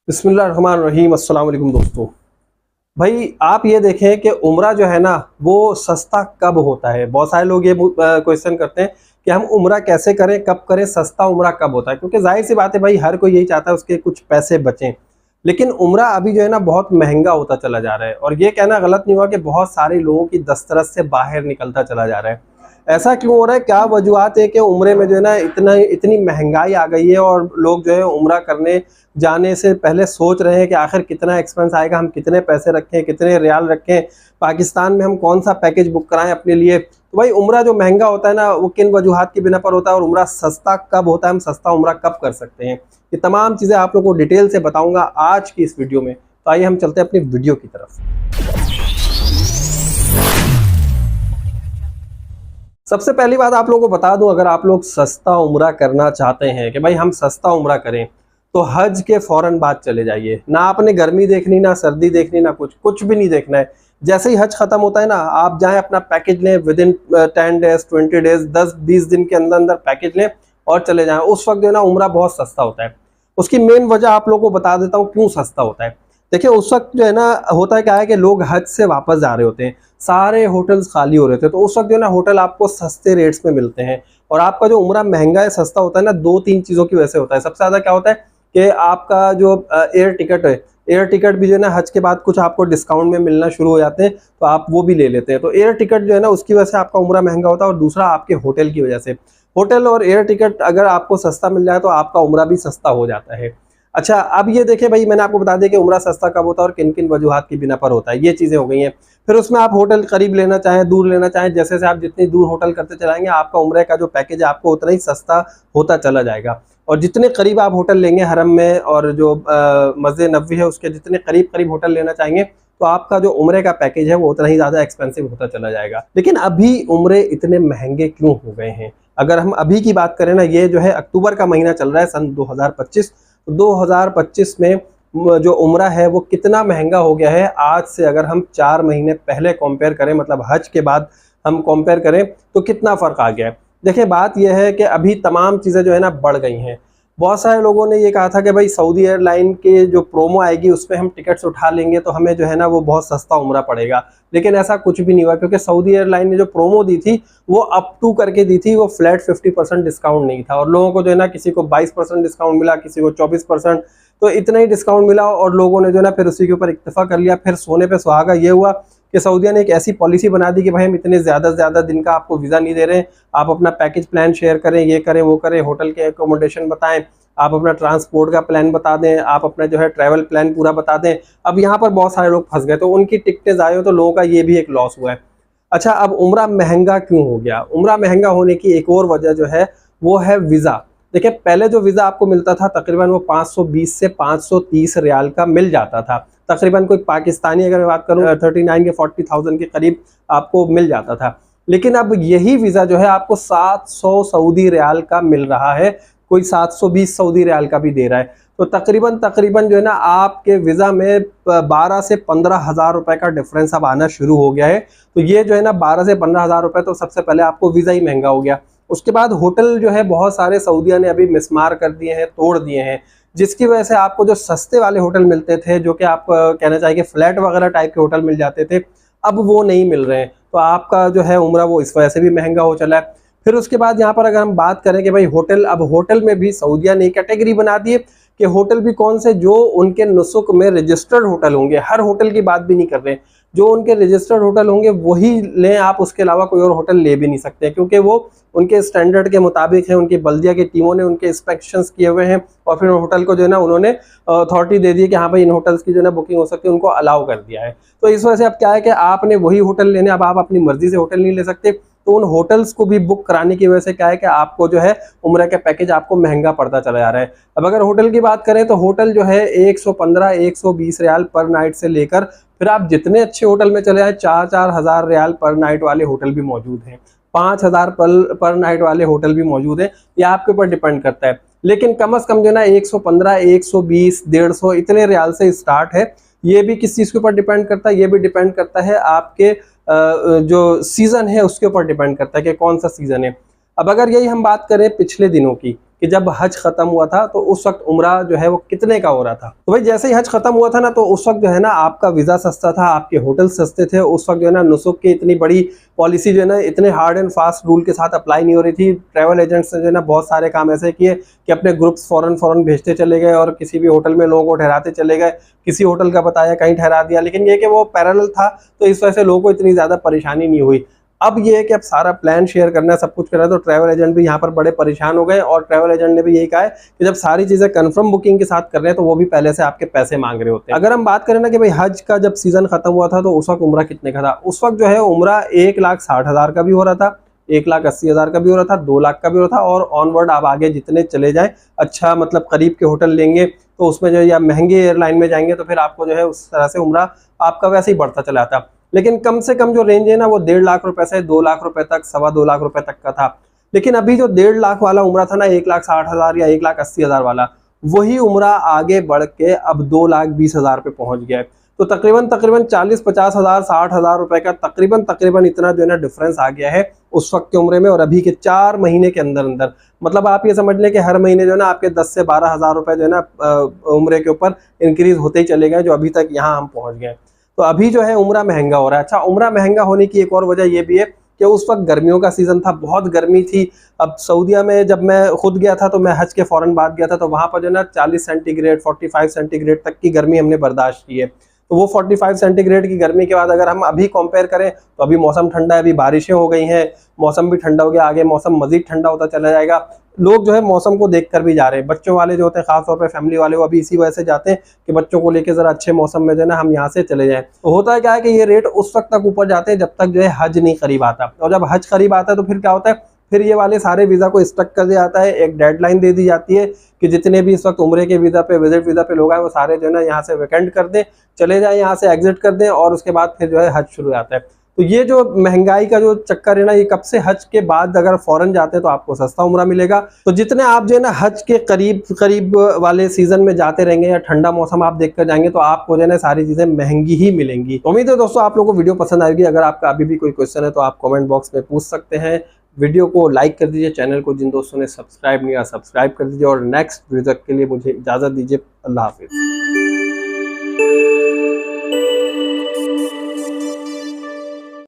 बिस्मिल्लाहिर्रहमानिर्रहीम। अस्सलाम वालेकुम दोस्तों। भाई आप ये देखें कि उम्रा जो है ना वो सस्ता कब होता है। बहुत सारे लोग ये क्वेश्चन करते हैं कि हम उम्रा कैसे करें, कब करें, सस्ता उम्रा कब होता है। क्योंकि जाहिर सी बात है भाई, हर कोई यही चाहता है उसके कुछ पैसे बचें। लेकिन उम्रा अभी जो है ना बहुत महंगा होता चला जा रहा है, और ये कहना गलत नहीं हुआ कि बहुत सारे लोगों की दस्तरस से बाहर निकलता चला जा रहा है। ऐसा क्यों हो रहा है, क्या वजूहत है कि उम्रे में जो है ना इतनी महंगाई आ गई है, और लोग जो है उम्रा करने जाने से पहले सोच रहे हैं कि आखिर कितना एक्सपेंस आएगा, हम कितने पैसे रखें, कितने रियाल रखें, पाकिस्तान में हम कौन सा पैकेज बुक कराएं अपने लिए। तो भाई उम्रा जो महंगा होता है ना वो किन वजूहत की बिना पर होता है, और उम्रा सस्ता कब होता है, हम सस्ता उम्रा कब कर सकते हैं, ये तमाम चीज़ें आप लोगों को डिटेल से बताऊंगा आज की इस वीडियो में। तो आइए हम चलते हैं अपनी वीडियो की तरफ। सबसे पहली बात आप लोगों को बता दूं, अगर आप लोग सस्ता उम्रा करना चाहते हैं कि भाई हम सस्ता उम्रा करें, तो हज के फौरन बाद चले जाइए। ना आपने गर्मी देखनी, ना सर्दी देखनी, ना कुछ भी नहीं देखना है। जैसे ही हज खत्म होता है ना, आप जाएं अपना पैकेज लें, विद इन 10 डेज 20 डेज 10-20 दिन के अंदर अंदर पैकेज लें और चले जाएं। उस वक्त जो है ना उम्रा बहुत सस्ता होता है। उसकी मेन वजह आप लोगों को बता देता हूँ क्यों सस्ता होता है। देखिए उस वक्त जो है ना होता है क्या है कि लोग हज से वापस जा रहे होते हैं, सारे होटल्स खाली हो रहे थे, तो उस वक्त जो है ना होटल आपको सस्ते रेट्स में मिलते हैं। और आपका जो उम्रा महंगा है सस्ता होता है ना, 2-3 चीज़ों की वजह से होता है। सबसे ज़्यादा क्या होता है कि आपका जो एयर टिकट है, एयर टिकट भी जो है ना हज के बाद कुछ आपको डिस्काउंट में मिलना शुरू हो जाते हैं, तो आप वो भी ले लेते हैं। तो एयर टिकट जो है ना उसकी वजह से आपका उम्रा महंगा होता है। और दूसरा आपके होटल की वजह से, होटल और एयर टिकट अगर आपको सस्ता मिल जाए तो आपका उम्रा भी सस्ता हो जाता है। अच्छा, अब ये देखें भाई, मैंने आपको बता दिया कि उम्रा सस्ता कब होता है और किन किन वजूहात की बिना पर होता है। ये चीज़ें हो गई हैं। फिर उसमें आप होटल करीब लेना चाहें, दूर लेना चाहें, जैसे जैसे आप जितनी दूर होटल करते चलाएंगे आपका उम्रे का जो पैकेज है आपको उतना ही सस्ता होता चला जाएगा। और जितने करीब आप होटल लेंगे हरम में, और जो मस्जिद नबवी है उसके जितने करीब करीब होटल लेना चाहेंगे, तो आपका जो उम्रे का पैकेज है वो उतना ही ज़्यादा एक्सपेंसिव होता चला जाएगा। लेकिन अभी उम्रे इतने महंगे क्यों हो गए हैं? अगर हम अभी की बात करें ना, ये जो है अक्टूबर का महीना चल रहा है सन 2025। 2025 में जो उम्रा है वो कितना महंगा हो गया है आज से। अगर हम 4 महीने पहले कंपेयर करें, मतलब हज के बाद हम कंपेयर करें, तो कितना फ़र्क आ गया है। देखिए बात यह है कि अभी तमाम चीज़ें जो है ना बढ़ गई हैं। बहुत सारे लोगों ने ये कहा था कि भाई सऊदी एयरलाइन के जो प्रोमो आएगी उसमें हम टिकट्स उठा लेंगे तो हमें जो है ना वो बहुत सस्ता उम्रा पड़ेगा। लेकिन ऐसा कुछ भी नहीं हुआ, क्योंकि सऊदी एयरलाइन ने जो प्रोमो दी थी वो अप टू करके दी थी, वो फ्लैट 50% डिस्काउंट नहीं था। और लोगों को जो है ना किसी को 22% डिस्काउंट मिला, किसी को 24%, तो इतना ही डिस्काउंट मिला। और लोगों ने जो है ना फिर उसी के ऊपर इत्तेफा कर लिया। फिर सोने पे सुहागा ये हुआ कि सऊदीया ने एक ऐसी पॉलिसी बना दी कि भाई हम इतने ज़्यादा से ज़्यादा दिन का आपको वीज़ा नहीं दे रहे हैं, आप अपना पैकेज प्लान शेयर करें, ये करें वो करें, होटल के एकोमोडेशन बताएं, आप अपना ट्रांसपोर्ट का प्लान बता दें, आप अपना जो है ट्रैवल प्लान पूरा बता दें। अब यहाँ पर बहुत सारे लोग फंस गए, तो उनकी टिकटें ज़ाया, तो लोगों का ये भी एक लॉस हुआ है। अच्छा, अब उम्रा महंगा क्यों हो गया? उम्रा महंगा होने की एक और वजह जो है वो है वीज़ा। देखिए पहले जो वीज़ा आपको मिलता था तकरीबन वो 520 से 530 रियाल का मिल जाता था। तकरीबन कोई पाकिस्तानी अगर मैं बात करूँ 39 के 40,000 के करीब आपको मिल जाता था। लेकिन अब यही वीज़ा जो है आपको 700 सऊदी रियाल का मिल रहा है, कोई 720 सऊदी रियाल का भी दे रहा है। तो तकरीबन जो है ना आपके वीज़ा में 12 से 15 हज़ार रुपये का डिफरेंस अब आना शुरू हो गया है। तो ये जो है ना 12 से 15 हज़ार रुपये, तो सबसे पहले आपको वीज़ा ही महंगा हो गया। उसके बाद होटल जो है बहुत सारे सऊदिया ने अभी मिसमार कर दिए हैं, तोड़ दिए हैं, जिसकी वजह से आपको जो सस्ते वाले होटल मिलते थे, जो कि आप कहना चाहिए फ्लैट वगैरह टाइप के होटल मिल जाते थे, अब वो नहीं मिल रहे हैं। तो आपका जो है उम्रा वो इस वजह से भी महंगा हो चला है। फिर उसके बाद यहाँ पर अगर हम बात करें कि भाई होटल, अब होटल में भी सऊदिया ने कैटेगरी बना दी है कि होटल भी कौन से, जो उनके नुसुक में रजिस्टर्ड होटल होंगे। हर होटल की बात भी नहीं कर रहे हैं, जो उनके रजिस्टर्ड होटल होंगे वही लें आप, उसके अलावा कोई और होटल ले भी नहीं सकते, क्योंकि वो उनके स्टैंडर्ड के मुताबिक है। उनकी बल्दिया की टीमों ने उनके इंस्पेक्शंस किए हुए हैं, और फिर होटल को जो है ना उन्होंने अथॉरिटी दे दी है कि हाँ भाई इन होटल्स की जो है ना बुकिंग हो सकती है, उनको अलाउ कर दिया है। तो इस वजह से अब क्या है कि आपने वही होटल लेने, अब आप अपनी मर्जी से होटल नहीं ले सकते। तो उन होटल्स को भी बुक कराने की वजह से क्या है कि आपको जो है उम्रा का पैकेज आपको महंगा पड़ता चला जा रहा है। अब अगर होटल की बात करें तो होटल जो है 115-120 रियाल पर नाइट से लेकर फिर आप जितने अच्छे होटल में चले जाए 4-4 हज़ार रियाल पर नाइट वाले होटल भी मौजूद हैं, 5,000 पर नाइट वाले होटल भी मौजूद हैं। ये आपके ऊपर डिपेंड करता है। लेकिन कम से कम जो है ना 115, 120, 150 इतने रियाल से स्टार्ट है। ये भी किस चीज़ के ऊपर डिपेंड करता है? ये भी डिपेंड करता है आपके जो सीज़न है उसके ऊपर डिपेंड करता है कि कौन सा सीज़न है। अब अगर यही हम बात करें पिछले दिनों की, कि जब हज खत्म हुआ था तो उस वक्त उम्रा जो है वो कितने का हो रहा था। तो भाई जैसे ही हज खत्म हुआ था ना, तो उस वक्त जो है ना आपका वीजा सस्ता था, आपके होटल सस्ते थे। उस वक्त जो है ना नुसुक की इतनी बड़ी पॉलिसी जो है ना इतने हार्ड एंड फास्ट रूल के साथ अप्लाई नहीं हो रही थी। ट्रैवल एजेंट्स ने जो है ना बहुत सारे काम ऐसे किए कि अपने ग्रुप्स फौरन भेजते चले गए और किसी भी होटल में लोगों को ठहराते चले गए। किसी होटल का बताया कहीं ठहरा दिया, लेकिन ये कि वो पैरेलल था तो इस वजह से लोगों को इतनी ज्यादा परेशानी नहीं हुई। अब ये है कि अब सारा प्लान शेयर करना है, सब कुछ करना है, तो ट्रैवल एजेंट भी यहाँ पर बड़े परेशान हो गए। और ट्रैवल एजेंट ने भी यही कहा है कि जब सारी चीजें कंफर्म बुकिंग के साथ कर रहे हैं तो वो भी पहले से आपके पैसे मांग रहे होते हैं। अगर हम बात करें ना कि भाई हज का जब सीजन खत्म हुआ था तो उस वक्त उम्रा कितने का था, उस वक्त जो है उम्रा 1,60,000 का भी हो रहा था, 1,80,000 का भी हो रहा था, 2 लाख का भी हो रहा था। और ऑनवर्ड आप आगे जितने चले जाएं, अच्छा मतलब करीब के होटल लेंगे तो उसमें जो है या महंगे एयरलाइन में जाएंगे तो फिर आपको जो है उस तरह से उम्रा आपका वैसे ही बढ़ता चला जाता। लेकिन कम से कम जो रेंज है ना वो 1.5 लाख रुपए से 2 लाख रुपए तक, 2.25 लाख रुपए तक का था। लेकिन अभी जो 1.5 लाख वाला उम्रा था ना, 1,60,000 या 1,80,000 वाला, वही उम्रा आगे बढ़ के अब 2,20,000 पे पहुंच गया है। तो तकरीबन 40-50 हज़ार 60 हज़ार रुपए का तकरीबन इतना जो है ना डिफरेंस आ गया है उस वक्त के उम्रे में और अभी के 4 महीने के अंदर अंदर। मतलब आप ये समझ लें कि हर महीने जो है ना आपके 10 से 12 हज़ार रुपए जो है ना उम्रे के ऊपर इंक्रीज होते ही चले गए, जो अभी तक यहाँ हम पहुंच गए। तो अभी जो है उम्रा महंगा हो रहा है। अच्छा, उम्रा महंगा होने की एक और वजह यह भी है कि उस वक्त गर्मियों का सीजन था, बहुत गर्मी थी। अब सऊदीया में जब मैं खुद गया था तो मैं हज के फौरन बाद गया था, तो वहां पर जो है ना 40 सेंटीग्रेड 45 सेंटीग्रेड तक की गर्मी हमने बर्दाश्त की है। तो वो 45 सेंटीग्रेड की गर्मी के बाद अगर हम अभी कंपेयर करें तो अभी मौसम ठंडा है, अभी बारिशें हो गई हैं, मौसम भी ठंडा हो गया, आगे मौसम मजीद ठंडा होता चला जाएगा। लोग जो है मौसम को देखकर भी जा रहे हैं। बच्चों वाले जो होते हैं, खासतौर पे फैमिली वाले, वो अभी इसी वजह से जाते हैं कि बच्चों को लेकर जरा अच्छे मौसम में जो है ना हम यहाँ से चले जाएं। तो होता है क्या है कि ये रेट उस वक्त तक ऊपर जाते हैं जब तक जो है हज नहीं करीब आता। और जब हज करीब आता है तो फिर क्या होता है, फिर ये वाले सारे वीजा को स्टक कर दिया जाता है। एक डेडलाइन दे दी जाती है कि जितने भी इस वक्त उम्रे के वीजा पे, विजिट वीजा पे लोग आए, वो सारे जो है ना यहाँ से वेकेंट कर दें, चले जाएं, यहाँ से एग्जिट कर दें और उसके बाद फिर जो है हज शुरू आता है। तो ये जो महंगाई का जो चक्कर है ना, ये कब से हज के बाद अगर फौरन जाते हैं तो आपको सस्ता उम्रा मिलेगा। तो जितने आप जो है ना हज के करीब वाले सीजन में जाते रहेंगे या ठंडा मौसम आप देखकर जाएंगे तो आपको जो है ना सारी चीजें महंगी ही मिलेंगी। तो उम्मीद है दोस्तों आप लोगों को वीडियो पसंद आएगी। अगर आपका अभी भी कोई क्वेश्चन है तो आप कमेंट बॉक्स में पूछ सकते हैं। वीडियो को लाइक कर दीजिए, चैनल को जिन दोस्तों ने सब्सक्राइब नहीं किया सब्सक्राइब कर दीजिए और नेक्स्ट वीडियो तक के लिए मुझे इजाजत दीजिए। अल्लाह हाफिज।